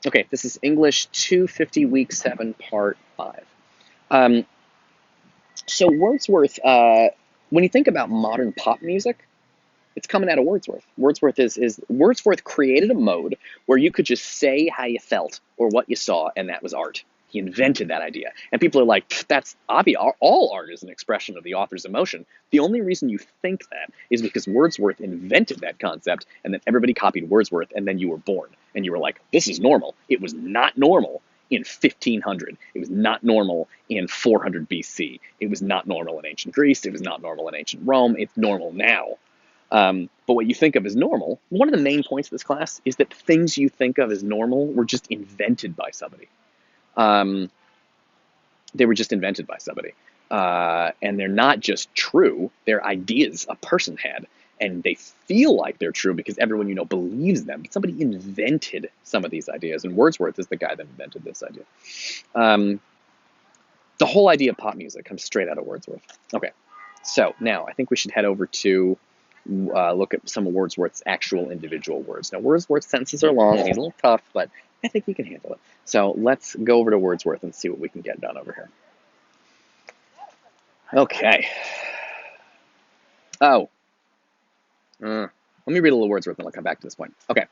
Okay, this is English 250 week 7 part 5. Um, so Wordsworth, when you think about modern pop music, it's coming out of Wordsworth. Wordsworth created a mode where you could just say how you felt or what you saw, and that was art. He invented that idea. And people are like, that's obvious. All art is an expression of the author's emotion. The only reason you think that is because Wordsworth invented that concept, and then everybody copied Wordsworth, and then you were born. And you were like, this is normal. It was not normal in 1500. It was not normal in 400 BC. It was not normal in ancient Greece. It was not normal in ancient Rome. It's normal now. But what you think of as normal, one of the main points of this class is that things you think of as normal were just invented by somebody. Um, they were just invented by somebody. And they're not just true, they're ideas a person had. And they feel like they're true because everyone you know believes them. But somebody invented some of these ideas, and Wordsworth is the guy that invented this idea. The whole idea of pop music comes straight out of Wordsworth. Okay, so now I think we should head over to look at some of Wordsworth's actual individual words. Now, Wordsworth's sentences are long, and he's a little tough, but I think you can handle it. So let's go over to Wordsworth and see what we can get done over here. Okay. Oh. Let me read a little Wordsworth, and I'll come back to this point. Okay.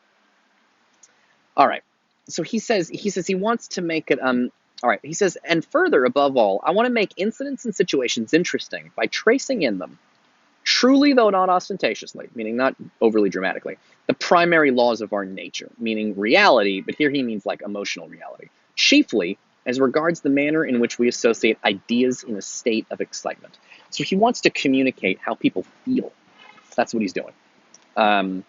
All right. So he says he wants to make it, all right, he says, and further, above all, I want to make incidents and situations interesting by tracing in them, truly though not ostentatiously, meaning not overly dramatically, the primary laws of our nature, meaning reality, but here he means like emotional reality, chiefly as regards the manner in which we associate ideas in a state of excitement. So he wants to communicate how people feel. That's what he's doing. And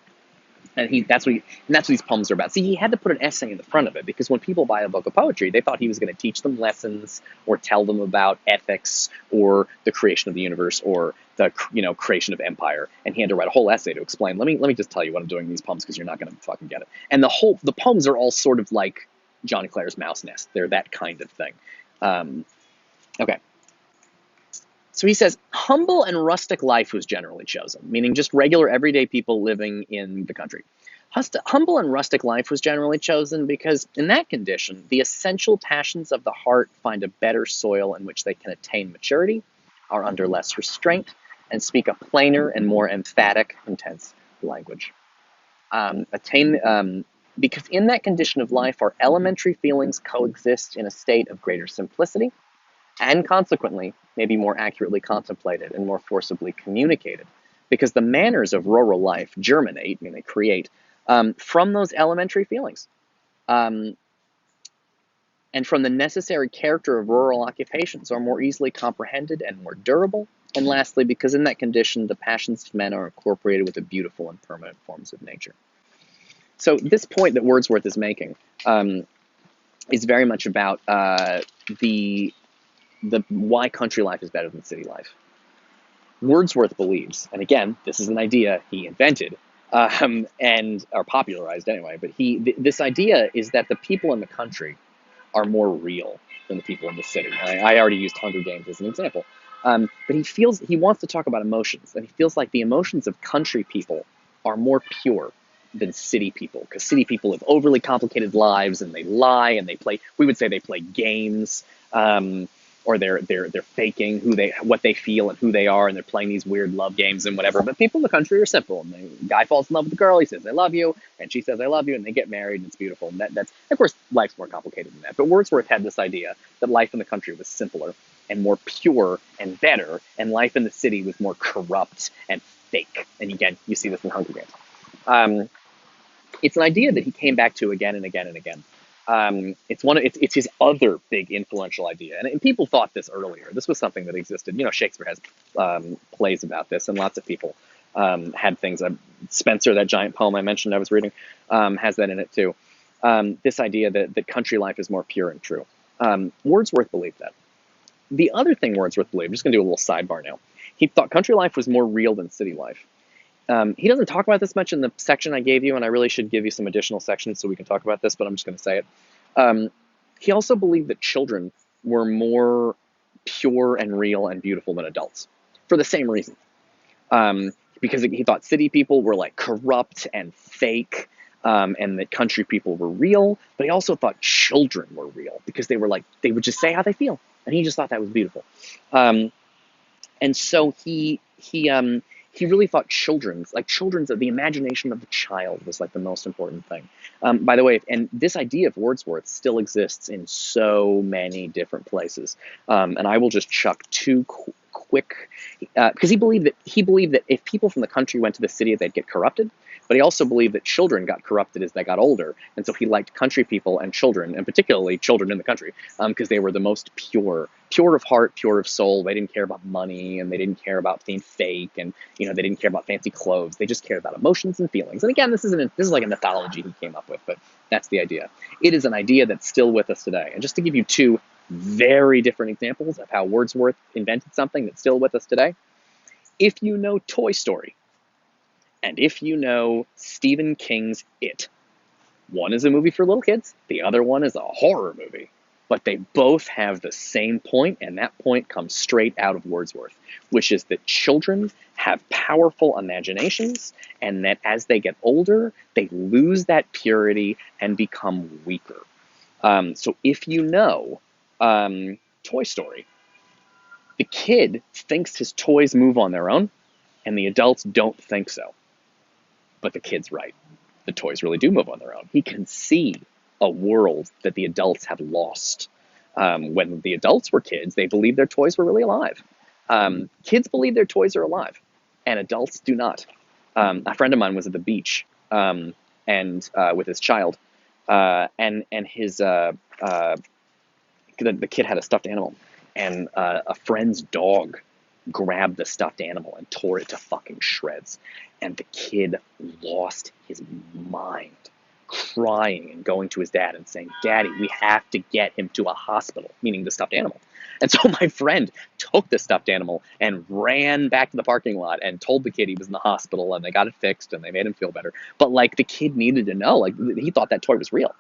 that's what these poems are about. See, he had to put an essay in the front of it because when people buy a book of poetry, they thought he was going to teach them lessons or tell them about ethics or the creation of the universe or the creation of empire. And he had to write a whole essay to explain. Let me just tell you what I'm doing in these poems because you're not going to fucking get it. And the poems are all sort of like John Clare's Mouse Nest. They're that kind of thing. Okay. So he says, humble and rustic life was generally chosen, meaning just regular everyday people living in the country. Humble and rustic life was generally chosen because in that condition, the essential passions of the heart find a better soil in which they can attain maturity, are under less restraint, and speak a plainer and more emphatic, intense language. Because in that condition of life, our elementary feelings coexist in a state of greater simplicity, and consequently may be more accurately contemplated and more forcibly communicated, because the manners of rural life germinate, meaning they create, from those elementary feelings, and from the necessary character of rural occupations are more easily comprehended and more durable, and lastly, because in that condition the passions of men are incorporated with the beautiful and permanent forms of nature. So this point that Wordsworth is making is very much about the why country life is better than city life. Wordsworth believes, and again, this is an idea he invented, or popularized anyway, but this idea is that the people in the country are more real than the people in the city. I already used Hunger Games as an example. But he wants to talk about emotions, and he feels like the emotions of country people are more pure than city people, because city people live overly complicated lives, and they lie, and we would say they play games, or they're faking what they feel and who they are, and they're playing these weird love games and whatever. But people in the country are simple, and the guy falls in love with the girl, he says I love you, and she says I love you, and they get married, and it's beautiful. And that's, of course, life's more complicated than that. But Wordsworth had this idea that life in the country was simpler and more pure and better, and life in the city was more corrupt and fake. And again, you see this in Hunger Games. It's an idea that he came back to again and again and again. It's his other big influential idea, and people thought this earlier. This was something that existed. Shakespeare has plays about this, and lots of people had things. Spencer, that giant poem I mentioned I was reading, has that in it too. This idea that country life is more pure and true. Wordsworth believed that. The other thing Wordsworth believed, I'm just going to do a little sidebar now. He thought country life was more real than city life. He doesn't talk about this much in the section I gave you, and I really should give you some additional sections so we can talk about this, but I'm just going to say it. He also believed that children were more pure and real and beautiful than adults for the same reason. Because he thought city people were like corrupt and fake, and that country people were real, but he also thought children were real because they would just say how they feel, and he just thought that was beautiful. Um, and so he really thought children's the imagination of the child was like the most important thing. By the way, and this idea of Wordsworth still exists in so many different places. And I will just chuck two quick, because he believed that if people from the country went to the city, they'd get corrupted. But he also believed that children got corrupted as they got older, and so he liked country people and children, and particularly children in the country, because they were the most pure of heart, pure of soul. They didn't care about money, and they didn't care about being fake, and they didn't care about fancy clothes. They just cared about emotions and feelings. And again, this is like a mythology he came up with, but that's the idea. It is an idea that's still with us today. And just to give you two very different examples of how Wordsworth invented something that's still with us today, if you know Toy Story, and if you know Stephen King's It, one is a movie for little kids, the other one is a horror movie. But they both have the same point, and that point comes straight out of Wordsworth, which is that children have powerful imaginations, and that as they get older, they lose that purity and become weaker. So if you know Toy Story, the kid thinks his toys move on their own, and the adults don't think so. But the kid's right. The toys really do move on their own. He can see a world that the adults have lost. When the adults were kids, they believed their toys were really alive. Kids believe their toys are alive, and adults do not. A friend of mine was at the beach and with his child, and his the kid had a stuffed animal, and a friend's dog grabbed the stuffed animal and tore it to fucking shreds. And the kid lost his mind, crying and going to his dad and saying, "Daddy, we have to get him to a hospital," meaning the stuffed animal. And so my friend took the stuffed animal and ran back to the parking lot and told the kid he was in the hospital, and they got it fixed and they made him feel better. But like the kid needed to know, like he thought that toy was real.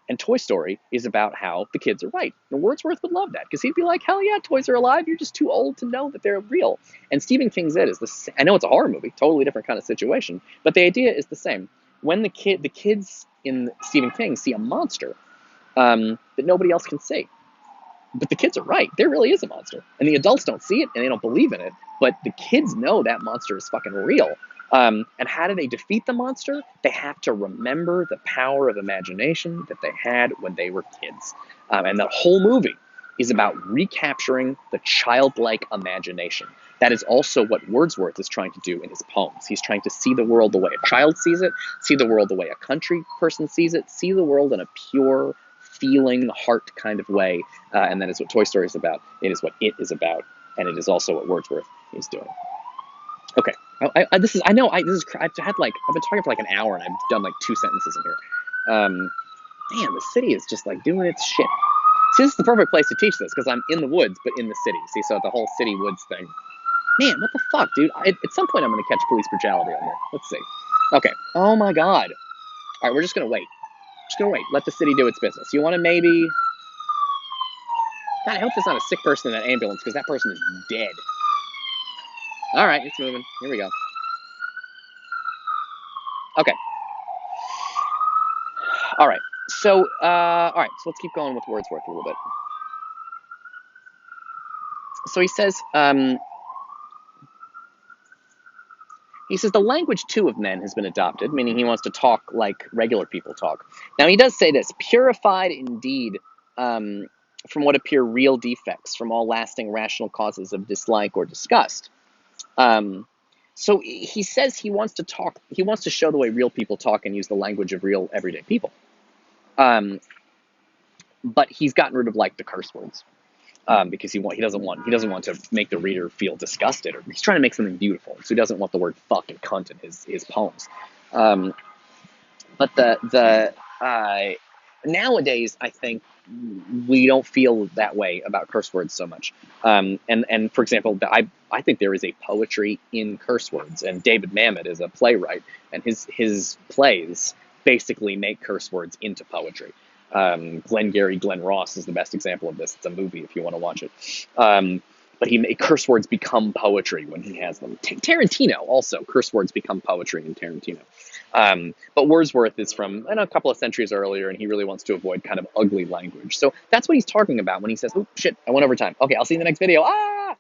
And Toy Story is about how the kids are right. And Wordsworth would love that because he'd be like, hell yeah, toys are alive. You're just too old to know that they're real. And Stephen King's It is this. I know it's a horror movie, totally different kind of situation, but the idea is the same. When the kids in Stephen King see a monster that nobody else can see, but the kids are right. There really is a monster. And the adults don't see it and they don't believe in it, but the kids know that monster is fucking real. And how do they defeat the monster? They have to remember the power of imagination that they had when they were kids. And the whole movie is about recapturing the childlike imagination. That is also what Wordsworth is trying to do in his poems. He's trying to see the world the way a child sees it, see the world the way a country person sees it, see the world in a pure, feeling, heart kind of way. And that is what Toy Story is about. It is what It is about. And it is also what Wordsworth is doing. Okay, I've been talking for like an hour and I've done like 2 sentences in here. Man, the city is just like doing its shit. See, this is the perfect place to teach this because I'm in the woods, but in the city. See, so the whole city woods thing. Man, what the fuck, dude? At some point I'm going to catch police brutality on here. Let's see. Okay. Oh my god. All right, we're just going to wait. Just going to wait. Let the city do its business. You want to maybe... God, I hope there's not a sick person in that ambulance because that person is dead. All right, it's moving. Here we go. Okay. All right. So let's keep going with Wordsworth a little bit. So he says, the language too of men has been adopted, meaning he wants to talk like regular people talk. Now he does say this, purified indeed from what appear real defects, from all lasting rational causes of dislike or disgust. So he says he wants to show the way real people talk and use the language of real everyday people. But he's gotten rid of like the curse words. Because he doesn't want to make the reader feel disgusted, or he's trying to make something beautiful, so he doesn't want the word fuck and cunt in his poems. But the nowadays, I think we don't feel that way about curse words so much. And for example, I think there is a poetry in curse words, and David Mamet is a playwright, and his plays basically make curse words into poetry. Glenn Ross is the best example of this. It's a movie if you want to watch it. but curse words become poetry when he has them. Tarantino also, curse words become poetry in Tarantino. But Wordsworth is from a couple of centuries earlier, and he really wants to avoid kind of ugly language. So that's what he's talking about when he says, "Oh shit, I went over time. Okay, I'll see you in the next video." Ah.